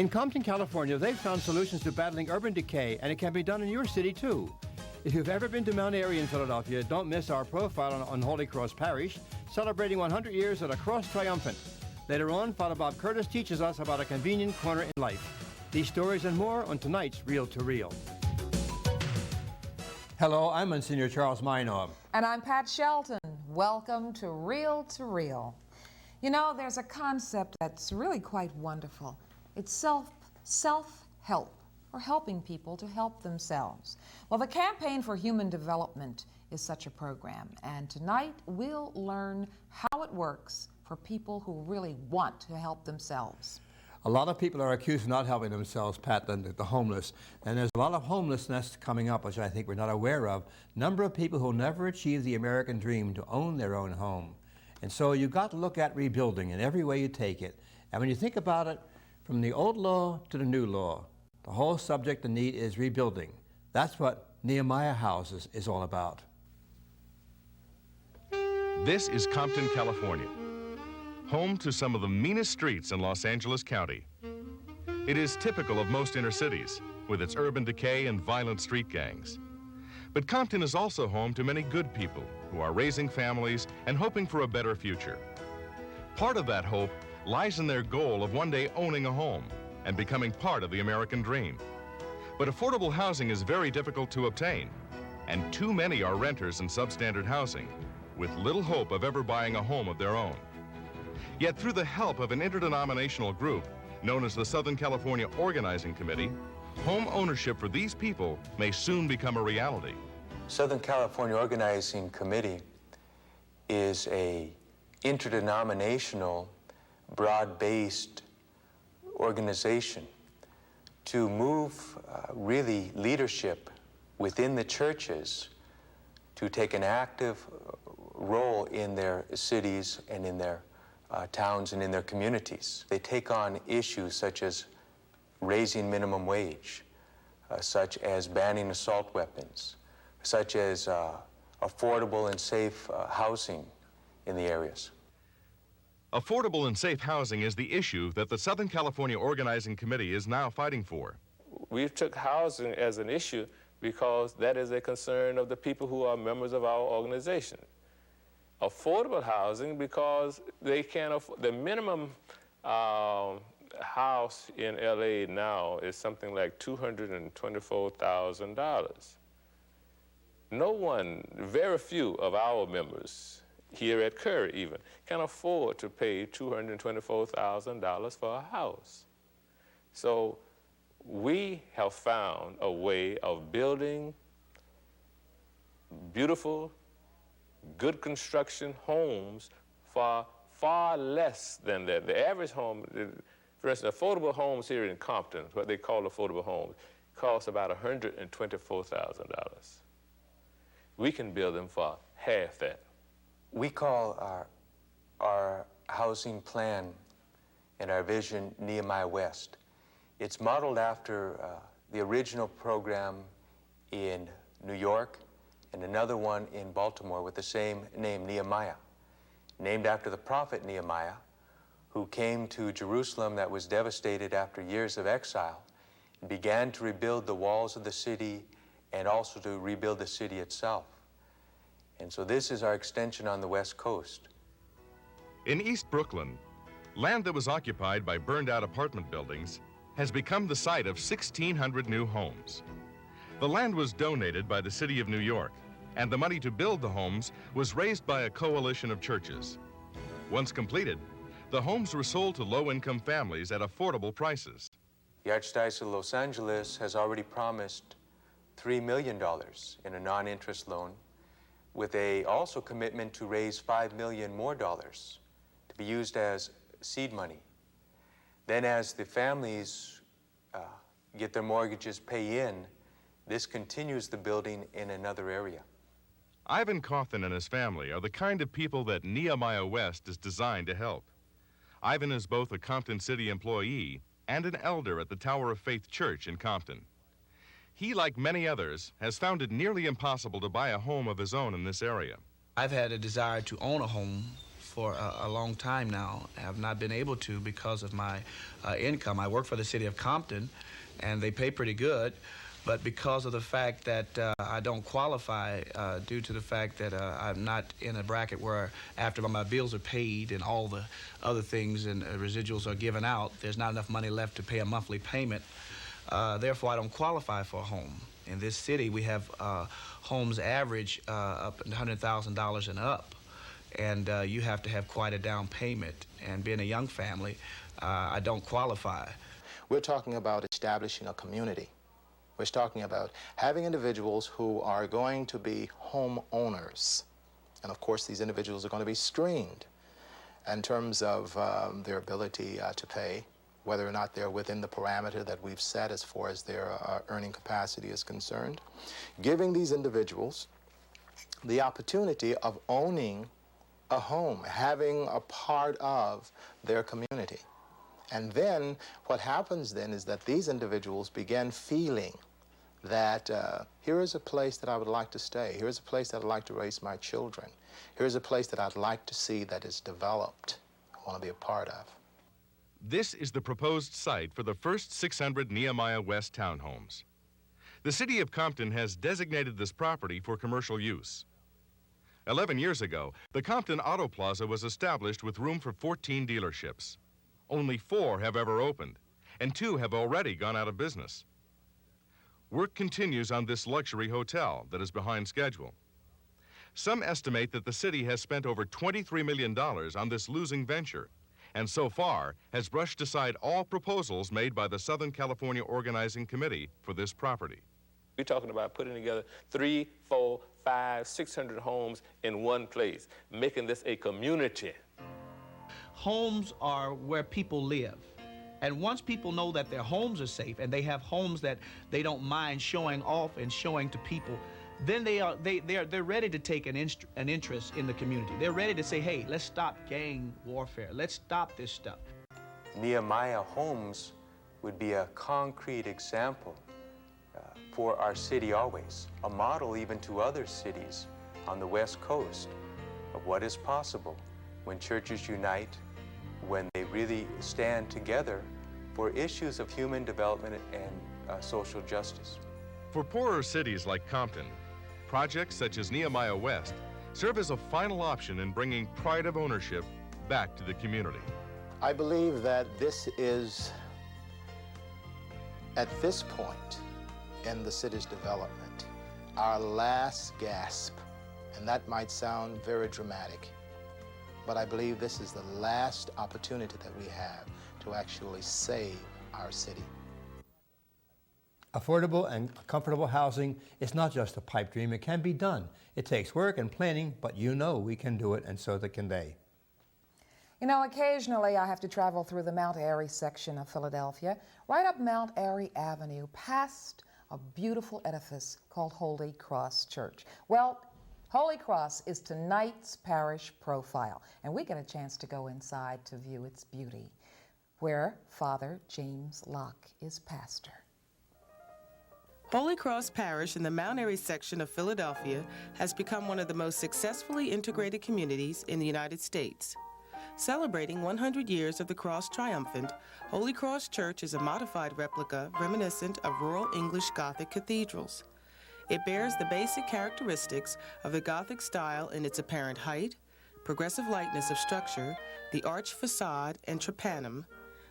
In Compton, California, they've found solutions to battling urban decay, and it can be done in your city, too. If you've ever been to Mount Airy in Philadelphia, don't miss our profile on Holy Cross Parish, celebrating 100 years at a cross triumphant. Later on, Father Bob Curtis teaches us about a convenient corner in life. These stories and more on tonight's Reel to Reel. Hello, I'm Monsignor Charles Meinhof. And I'm Pat Shelton. Welcome to Reel to Reel. You know, there's a concept that's really quite wonderful. It's self-help, or helping people to help themselves. Well, the Campaign for Human Development is such a program, and tonight we'll learn how it works for people who really want to help themselves. A lot of people are accused of not helping themselves, Pat, than the homeless. And there's a lot of homelessness coming up, which I think we're not aware of. Number of people who never achieve the American dream to own their own home. And so you've got to look at rebuilding in every way you take it. And when you think about it, from the old law to the new law, the whole subject and need is rebuilding. That's what Nehemiah House is all about. This is Compton, California, home to some of the meanest streets in Los Angeles County. It is typical of most inner cities, with its urban decay and violent street gangs. But Compton is also home to many good people who are raising families and hoping for a better future. Part of that hope lies in their goal of one day owning a home and becoming part of the American dream. But affordable housing is very difficult to obtain, and too many are renters in substandard housing, with little hope of ever buying a home of their own. Yet through the help of an interdenominational group known as the Southern California Organizing Committee, home ownership for these people may soon become a reality. Southern California Organizing Committee is a interdenominational, broad-based organization to move really leadership within the churches to take an active role in their cities and in their towns and in their communities. They take on issues such as raising minimum wage, such as banning assault weapons, such as affordable and safe housing in the areas. Affordable and safe housing is the issue that the Southern California Organizing Committee is now fighting for. We took housing as an issue because that is a concern of the people who are members of our organization. Affordable housing because they can't afford, the minimum house in LA now is something like $224,000. No one, very few of our members here at Curry even, can afford to pay $224,000 for a house. So we have found a way of building beautiful, good construction homes for far less than that. The average home, for instance, affordable homes here in Compton, what they call affordable homes, cost about $124,000. We can build them for half that. We call our housing plan and our vision Nehemiah West. It's modeled after the original program in New York and another one in Baltimore with the same name, Nehemiah, named after the prophet Nehemiah, who came to Jerusalem that was devastated after years of exile and began to rebuild the walls of the city and also to rebuild the city itself. And so this is our extension on the West Coast. In East Brooklyn, land that was occupied by burned-out apartment buildings has become the site of 1,600 new homes. The land was donated by the City of New York, and the money to build the homes was raised by a coalition of churches. Once completed, the homes were sold to low-income families at affordable prices. The Archdiocese of Los Angeles has already promised $3 million in a non-interest loan, with a also commitment to raise $5 million more dollars to be used as seed money. Then as the families get their mortgages pay in, this continues the building in another area. Ivan Cawthon and his family are the kind of people that Nehemiah West is designed to help. Ivan is both a Compton City employee and an elder at the Tower of Faith Church in Compton. He, like many others, has found it nearly impossible to buy a home of his own in this area. I've had a desire to own a home for a long time now. I have not been able to because of my income. I work for the city of Compton, and they pay pretty good. But because of the fact that I don't qualify due to the fact that I'm not in a bracket where after my bills are paid and all the other things and residuals are given out, there's not enough money left to pay a monthly payment. Therefore, I don't qualify for a home. In this city, we have homes average up to $100,000 and up. And you have to have quite a down payment. And being a young family, I don't qualify. We're talking about establishing a community. We're talking about having individuals who are going to be homeowners. And of course, these individuals are going to be screened in terms of their ability to pay, whether or not they're within the parameter that we've set as far as their earning capacity is concerned. Giving these individuals the opportunity of owning a home, having a part of their community. And then what happens then is that these individuals begin feeling that here is a place that I would like to stay. Here is a place that I'd like to raise my children. Here is a place that I'd like to see that is developed, I want to be a part of. This is the proposed site for the first 600 Nehemiah West townhomes. The city of Compton has designated this property for commercial use. 11 years ago, the Compton Auto Plaza was established with room for 14 dealerships. Only 4 have ever opened, and 2 have already gone out of business. Work continues on this luxury hotel that is behind schedule. Some estimate that the city has spent over $23 million on this losing venture, and so far has brushed aside all proposals made by the Southern California Organizing Committee for this property. We're talking about putting together 3, 4, 5, 600 homes in one place, making this a community. Homes are where people live. And once people know that their homes are safe and they have homes that they don't mind showing off and showing to people, then they're ready to take an interest in the community. They're ready to say, hey, let's stop gang warfare. Let's stop this stuff. Nehemiah Homes would be a concrete example for our city always, a model even to other cities on the West Coast of what is possible when churches unite, when they really stand together for issues of human development and social justice. For poorer cities like Compton, projects such as Nehemiah West serve as a final option in bringing pride of ownership back to the community. I believe that this is, at this point in the city's development, our last gasp. And that might sound very dramatic, but I believe this is the last opportunity that we have to actually save our city. Affordable and comfortable housing is not just a pipe dream. It can be done. It takes work and planning, but you know we can do it, and so can they. You know, occasionally I have to travel through the Mount Airy section of Philadelphia, right up Mount Airy Avenue, past a beautiful edifice called Holy Cross Church. Well, Holy Cross is tonight's parish profile, and we get a chance to go inside to view its beauty, where Father James Locke is pastor. Holy Cross Parish in the Mount Airy section of Philadelphia has become one of the most successfully integrated communities in the United States. Celebrating 100 years of the Cross Triumphant, Holy Cross Church is a modified replica reminiscent of rural English Gothic cathedrals. It bears the basic characteristics of the Gothic style in its apparent height, progressive lightness of structure, the arched facade and trypanum,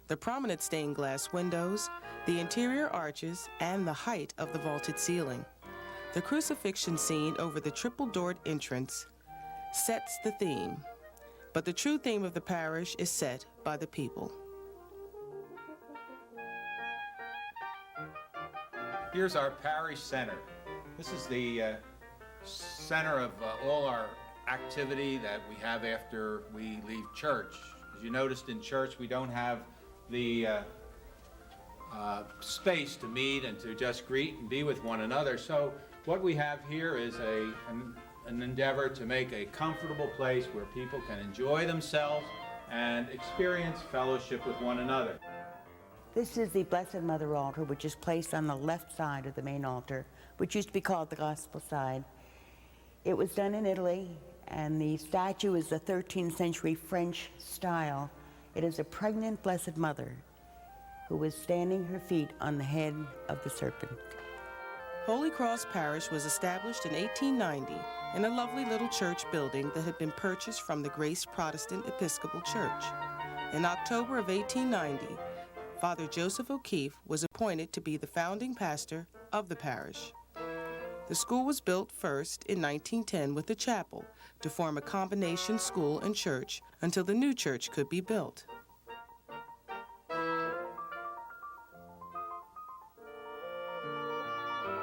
the prominent stained glass windows, the interior arches, and the height of the vaulted ceiling. The crucifixion scene over the triple-doored entrance sets the theme, but the true theme of the parish is set by the people. Here's our parish center. This is the center of all our activity that we have after we leave church. As you noticed in church, we don't have the space to meet and to just greet and be with one another. So what we have here is an endeavor to make a comfortable place where people can enjoy themselves and experience fellowship with one another. This is the Blessed Mother altar, which is placed on the left side of the main altar, which used to be called the gospel side. It was done in Italy, and the statue is the 13th century French style. It is a pregnant Blessed Mother who is standing her feet on the head of the serpent. Holy Cross Parish was established in 1890 in a lovely little church building that had been purchased from the Grace Protestant Episcopal Church. In October of 1890, Father Joseph O'Keefe was appointed to be the founding pastor of the parish. The school was built first in 1910 with a chapel to form a combination school and church until the new church could be built.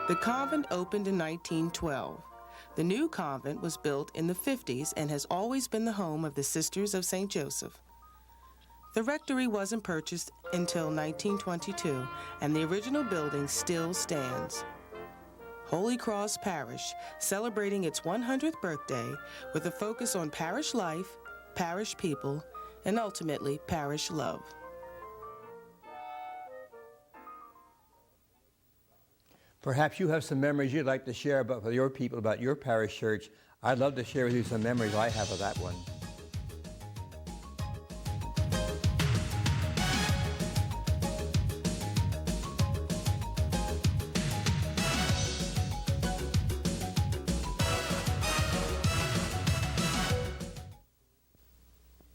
The convent opened in 1912. The new convent was built in the 50s and has always been the home of the Sisters of St. Joseph. The rectory wasn't purchased until 1922, and the original building still stands. Holy Cross Parish, celebrating its 100th birthday with a focus on parish life, parish people, and ultimately parish love. Perhaps you have some memories you'd like to share with your people about your parish church. I'd love to share with you some memories I have of that one.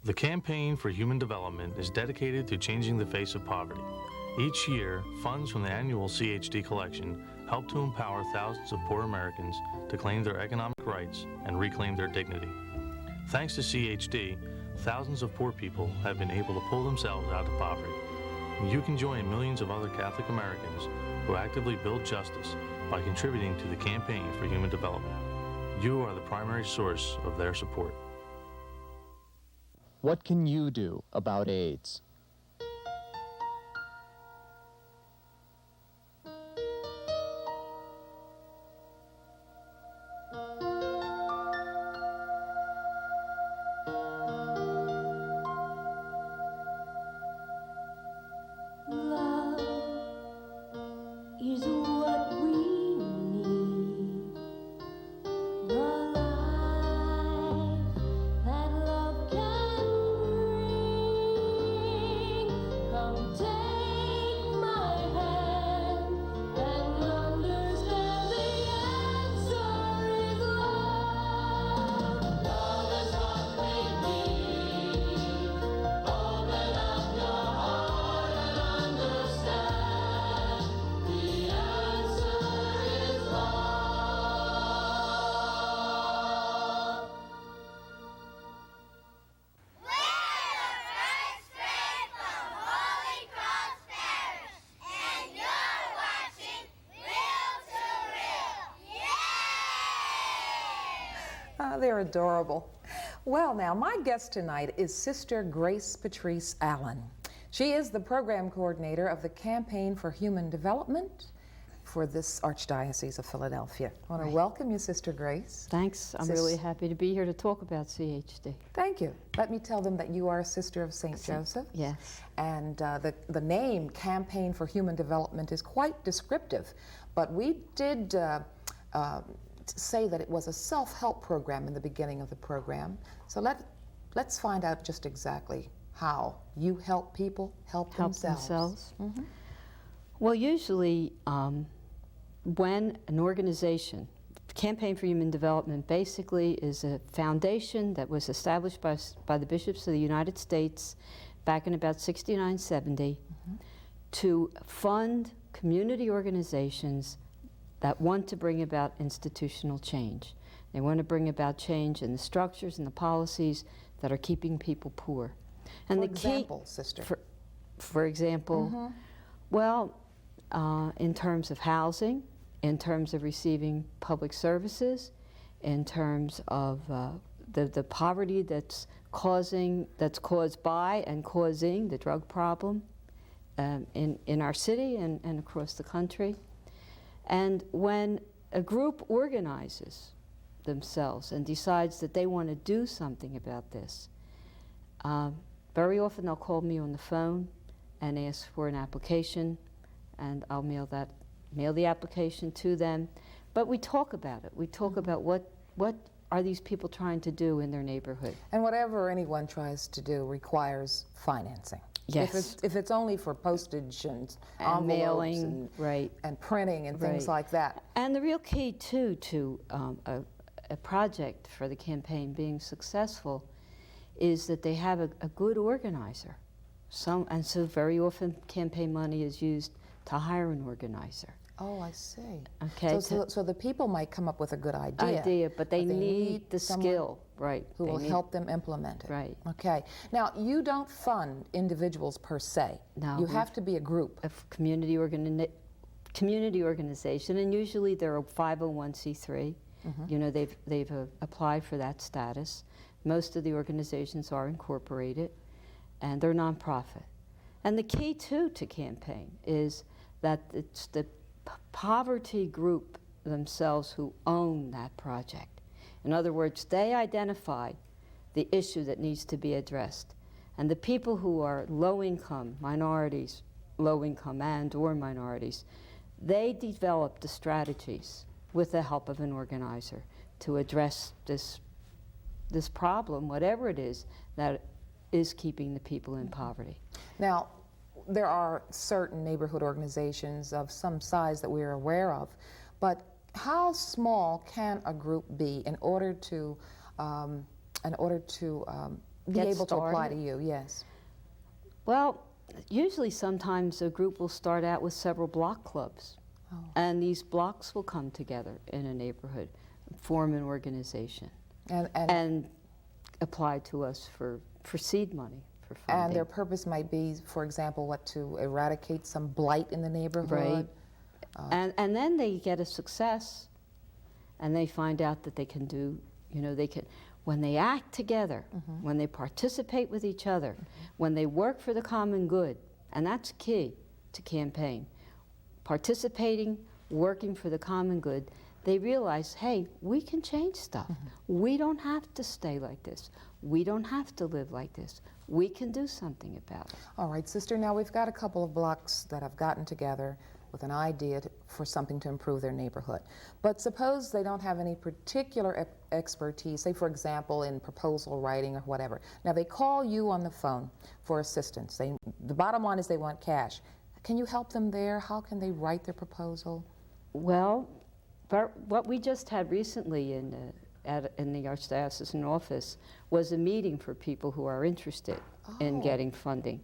The Campaign for Human Development is dedicated to changing the face of poverty. Each year, funds from the annual CHD collection help to empower thousands of poor Americans to claim their economic rights and reclaim their dignity. Thanks to CHD, thousands of poor people have been able to pull themselves out of poverty. You can join millions of other Catholic Americans who actively build justice by contributing to the Campaign for Human Development. You are the primary source of their support. What can you do about AIDS? They're adorable. Well, now, my guest tonight is Sister Grace Patrice Allen. She is the program coordinator of the Campaign for Human Development for this Archdiocese of Philadelphia. I want to welcome you, Sister Grace. Thanks. I'm really happy to be here to talk about CHD. Thank you. Let me tell them that you are a Sister of St. Joseph. Yes. And the name Campaign for Human Development is quite descriptive, but we did say that it was a self-help program in the beginning of the program. So let's find out just exactly how you help people help themselves. Mm-hmm. Well, usually when an organization, Campaign for Human Development basically is a foundation that was established by the bishops of the United States back in about 69, 70 to fund community organizations that want to bring about institutional change. They want to bring about change in the structures and the policies that are keeping people poor. And for example, Sister? For example, well, in terms of housing, in terms of receiving public services, in terms of the poverty that's caused by and causing the drug problem in our city and across the country. And when a group organizes themselves and decides that they want to do something about this, very often they'll call me on the phone and ask for an application, and I'll mail the application to them. But we talk about it. We talk about what are these people trying to do in their neighborhood? And whatever anyone tries to do requires financing. Yes. If it's only for postage and And envelopes mailing, right. and printing and things Right. like that. And the real key, too, to a project for the campaign being successful is that they have a good organizer. And so very often campaign money is used to hire an organizer. Oh, I see. Okay. So the people might come up with a good idea. But they need the someone skill, right? who will help them implement it. Right. Okay. Now, you don't fund individuals per se. No. You have to be a group. A community organization, and usually they're a 501c3. You know, they've applied for that status. Most of the organizations are incorporated, and they're nonprofit. And the key, too, to campaign is that it's the poverty group themselves who own that project. In other words, they identify the issue that needs to be addressed. And the people who are low-income, minorities, low-income and/or minorities, they develop the strategies with the help of an organizer to address this problem, whatever it is, that is keeping the people in poverty. Now, there are certain neighborhood organizations of some size that we're aware of, but how small can a group be in order to be Get able to apply started? to you? Yes. Well, usually sometimes a group will start out with several block clubs. And these blocks will come together in a neighborhood, form an organization, and apply to us for seed money, for funding. And their purpose might be, for example, to eradicate some blight in the neighborhood? Right. And then they get a success, and they find out that they can do, when they act together, when they participate with each other, when they work for the common good, and that's key to campaign. Participating, working for the common good, they realize, hey, we can change stuff. We don't have to stay like this. We don't have to live like this. We can do something about it. All right, sister, now we've got a couple of blocks that have gotten together with an idea for something to improve their neighborhood. But suppose they don't have any particular expertise, say, for example, in proposal writing or whatever. Now, they call you on the phone for assistance. The bottom line is they want cash. Can you help them there? How can they write their proposal? Well, what we just had recently in the Archdiocesan office was a meeting for people who are interested in getting funding.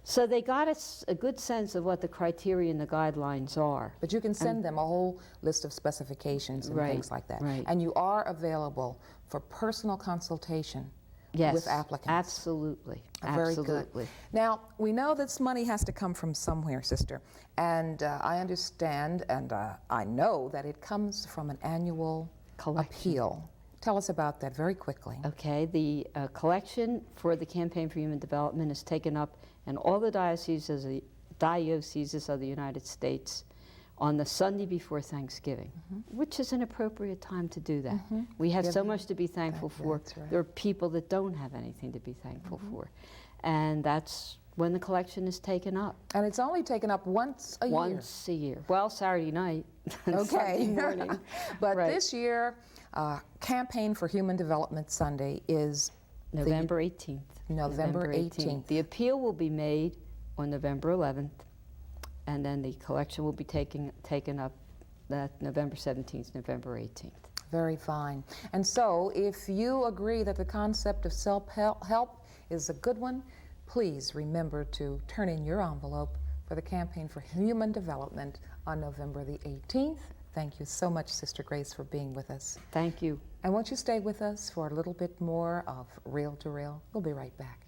So they got a good sense of what the criteria and the guidelines are. But you can send them a whole list of specifications and things like that. Right. And you are available for personal consultation with applicants. Absolutely. Very good. Now, we know this money has to come from somewhere, sister. And I understand and I know that it comes from an annual appeal. Tell us about that very quickly. Okay, the collection for the Campaign for Human Development is taken up in all the dioceses of the United States on the Sunday before Thanksgiving, which is an appropriate time to do that. We have so much to be thankful for. Right. There are people that don't have anything to be thankful for. And that's when the collection is taken up. And it's only taken up once a year? Once a year. Well, Saturday night and Sunday morning. But this year, Campaign for Human Development Sunday is November 18th. November 18th. The appeal will be made on November 11th, and then the collection will be taken up that November 17th, November 18th. Very fine. And so, if you agree that the concept of self-help is a good one, please remember to turn in your envelope for the Campaign for Human Development on November the 18th. Thank you so much, Sister Grace, for being with us. Thank you. And won't you stay with us for a little bit more of Real to Real? We'll be right back.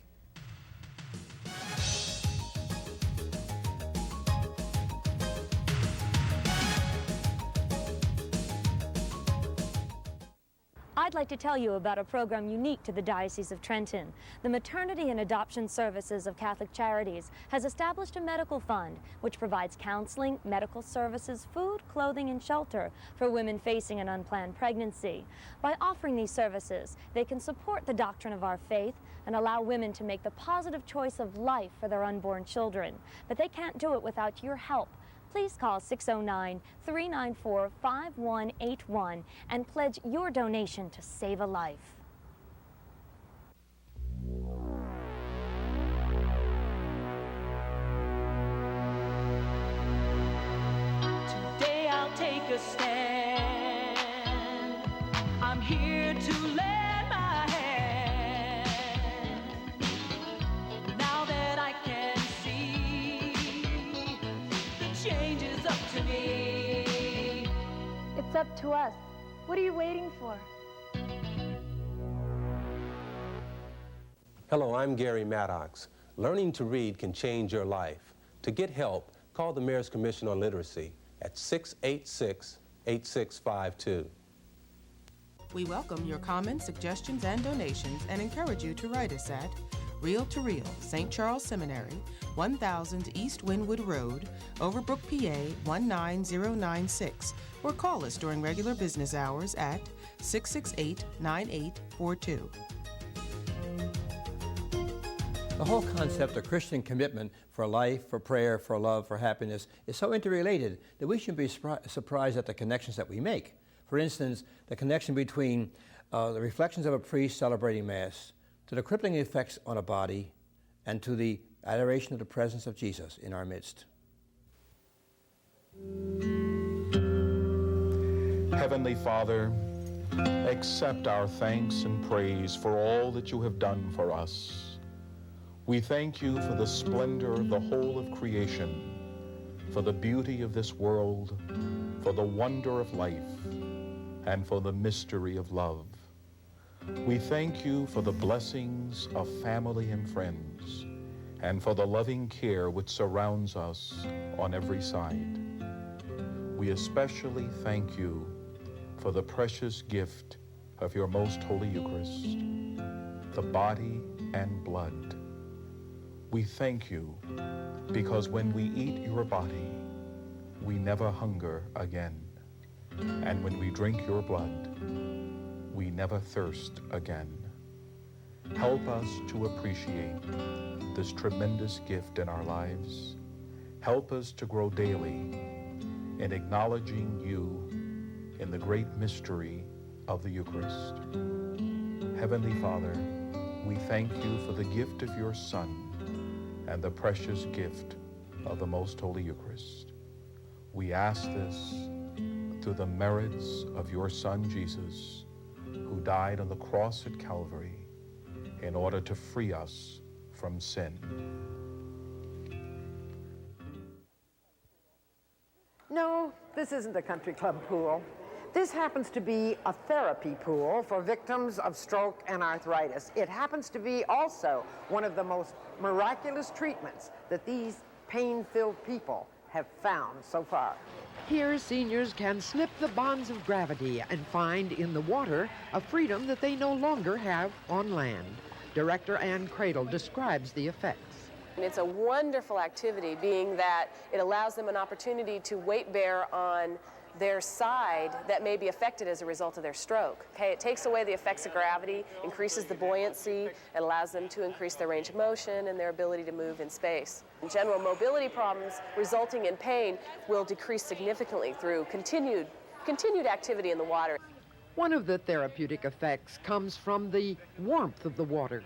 I'd like to tell you about a program unique to the Diocese of Trenton. The Maternity and Adoption Services of Catholic Charities has established a medical fund which provides counseling, medical services, food, clothing, and shelter for women facing an unplanned pregnancy. By offering these services, they can support the doctrine of our faith and allow women to make the positive choice of life for their unborn children. But they can't do it without your help. please call 609-394-5181 and pledge your donation to save a life. Today I'll take a stand. I'm here to lend my hand. Now that I can see, the change is up to me. It's up to us. What are you waiting for? Hello, I'm Gary Maddox. Learning to read can change your life. To get help, call the Mayor's Commission on Literacy at 686-8652. We welcome your comments, suggestions, and donations and encourage you to write us at Real to Real, St. Charles Seminary, 1000 East Wynwood Road, Overbrook, PA 19096, or call us during regular business hours at 668-9842. The whole concept of Christian commitment for life, for prayer, for love, for happiness is so interrelated that we shouldn't be surprised at the connections that we make. For instance, the connection between the reflections of a priest celebrating Mass, to the crippling effects on a body, and to the adoration of the presence of Jesus in our midst. Heavenly Father, accept our thanks and praise for all that you have done for us. We thank you for the splendor of the whole of creation, for the beauty of this world, for the wonder of life, and for the mystery of love. We thank you for the blessings of family and friends, and for the loving care which surrounds us on every side. We especially thank you for the precious gift of your most holy Eucharist, the body and blood. We thank you because when we eat your body, we never hunger again. And when we drink your blood, we never thirst again. Help us to appreciate this tremendous gift in our lives. Help us to grow daily in acknowledging you in the great mystery of the Eucharist. Heavenly Father, we thank you for the gift of your Son and the precious gift of the Most Holy Eucharist. We ask this through the merits of your Son, Jesus, who died on the cross at Calvary in order to free us from sin. No, this isn't a country club pool. This happens to be a therapy pool for victims of stroke and arthritis. It happens to be also one of the most miraculous treatments that these pain-filled people have found so far. Here, seniors can slip the bonds of gravity and find in the water a freedom that they no longer have on land. Director Ann Cradle describes the effects. It's a wonderful activity, being that it allows them an opportunity to weight bear on their side that may be affected as a result of their stroke. Okay, it takes away the effects of gravity, increases the buoyancy, it allows them to increase their range of motion and their ability to move in space. In general, mobility problems resulting in pain will decrease significantly through continued activity in the water. One of the therapeutic effects comes from the warmth of the water.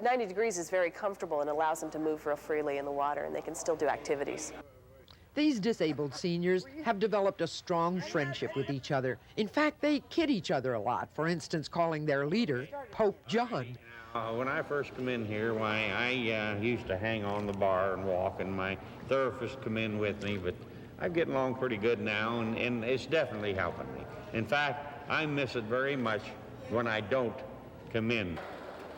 90 degrees is very comfortable and allows them to move real freely in the water, and they can still do activities. These disabled seniors have developed a strong friendship with each other. In fact, they kid each other a lot, for instance, calling their leader Pope John. When I first come in here, I used to hang on the bar and walk, and my therapist come in with me, but I'm getting along pretty good now, and it's definitely helping me. In fact, I miss it very much when I don't come in.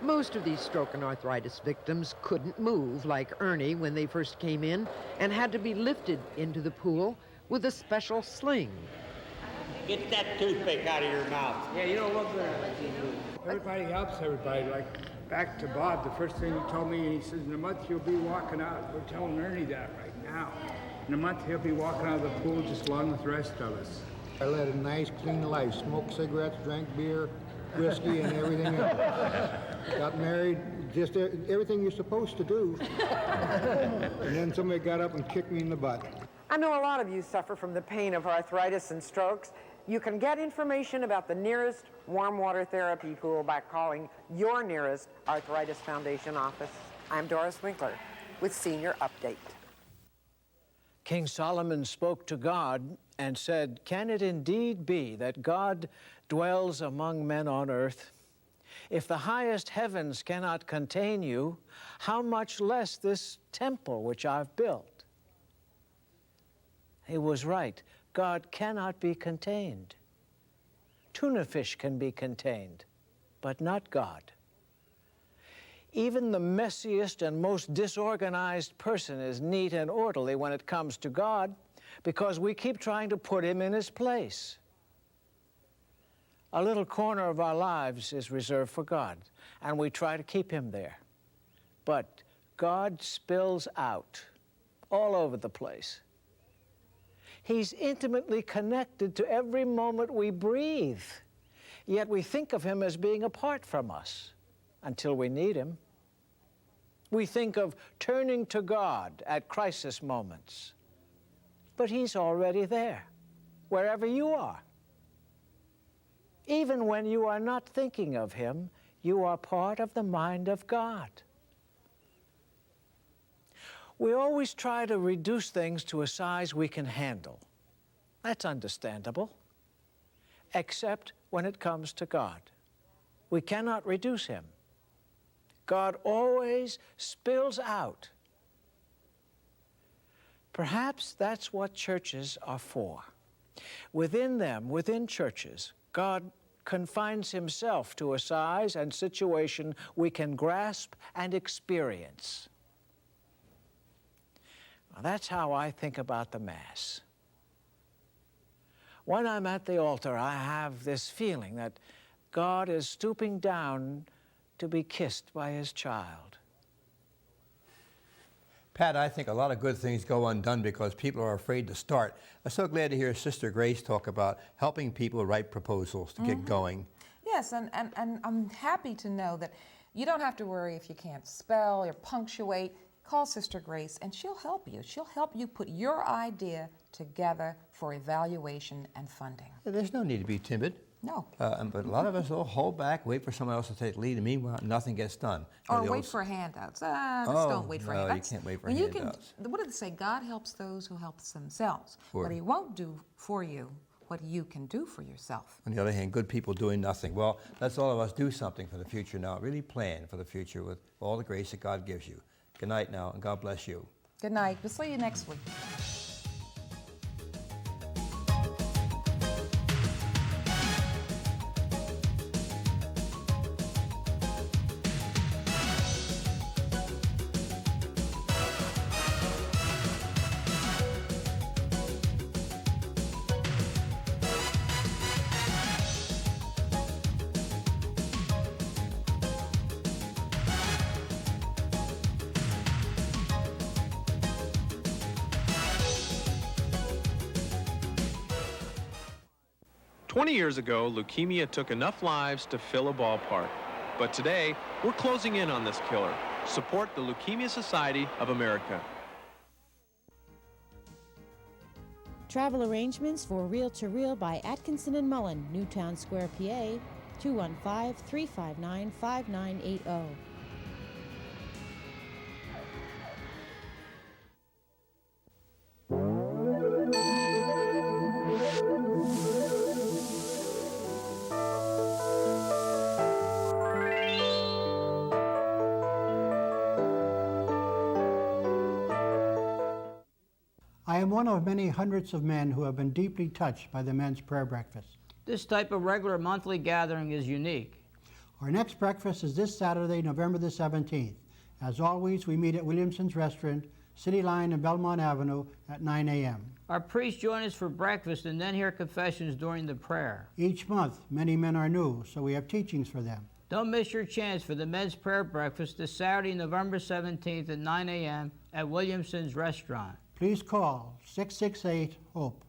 Most of these stroke and arthritis victims couldn't move like Ernie when they first came in and had to be lifted into the pool with a special sling. Get that toothpick out of your mouth. Yeah, you don't look good. Everybody helps everybody. Like back to Bob, the first thing he told me, and he says, in a month you'll be walking out. We're telling Ernie that right now. In a month he'll be walking out of the pool just along with the rest of us. I led a nice, clean life. Smoked cigarettes, drank beer, whiskey, and everything else. Got married, just everything you're supposed to do. And then somebody got up and kicked me in the butt. I know a lot of you suffer from the pain of arthritis and strokes. You can get information about the nearest warm water therapy pool by calling your nearest Arthritis Foundation office. I'm Doris Winkler with Senior Update. King Solomon spoke to God and said, "Can it indeed be that God dwells among men on earth? If the highest heavens cannot contain you, how much less this temple which I've built?" He was right. God cannot be contained. Tuna fish can be contained, but not God. Even the messiest and most disorganized person is neat and orderly when it comes to God, because we keep trying to put him in his place. A little corner of our lives is reserved for God, and we try to keep him there. But God spills out all over the place. He's intimately connected to every moment we breathe, yet we think of him as being apart from us until we need him. We think of turning to God at crisis moments, but he's already there, wherever you are. Even when you are not thinking of him, you are part of the mind of God. We always try to reduce things to a size we can handle. That's understandable, except when it comes to God. We cannot reduce him. God always spills out. Perhaps that's what churches are for. Within them, within churches, God confines himself to a size and situation we can grasp and experience. Now, that's how I think about the Mass. When I'm at the altar, I have this feeling that God is stooping down to be kissed by his child. Pat, I think a lot of good things go undone because people are afraid to start. I'm so glad to hear Sister Grace talk about helping people write proposals to get going. Yes, and I'm happy to know that you don't have to worry if you can't spell or punctuate. Call Sister Grace and she'll help you. She'll help you put your idea together for evaluation and funding. There's no need to be timid. No. But a lot of us will hold back, wait for someone else to take the lead, and meanwhile, nothing gets done. Or wait for handouts. Don't wait for handouts. You can't wait for handouts. What did it say? God helps those who help themselves. Sure. But he won't do for you what you can do for yourself. On the other hand, good people doing nothing. Well, let's all of us do something for the future now. Really plan for the future with all the grace that God gives you. Good night now, and God bless you. Good night. We'll see you next week. Years ago, leukemia took enough lives to fill a ballpark. But today, we're closing in on this killer. Support the Leukemia Society of America. Travel arrangements for Reel to Reel by Atkinson and Mullen, Newtown Square, PA, 215-359-5980. I am one of many hundreds of men who have been deeply touched by the men's prayer breakfast. This type of regular monthly gathering is unique. Our next breakfast is this Saturday, November the 17th. As always, we meet at Williamson's Restaurant, City Line and Belmont Avenue at 9 a.m. Our priests join us for breakfast and then hear confessions during the prayer. Each month, many men are new, so we have teachings for them. Don't miss your chance for the men's prayer breakfast this Saturday, November 17th at 9 a.m. at Williamson's Restaurant. Please call 668-HOPE.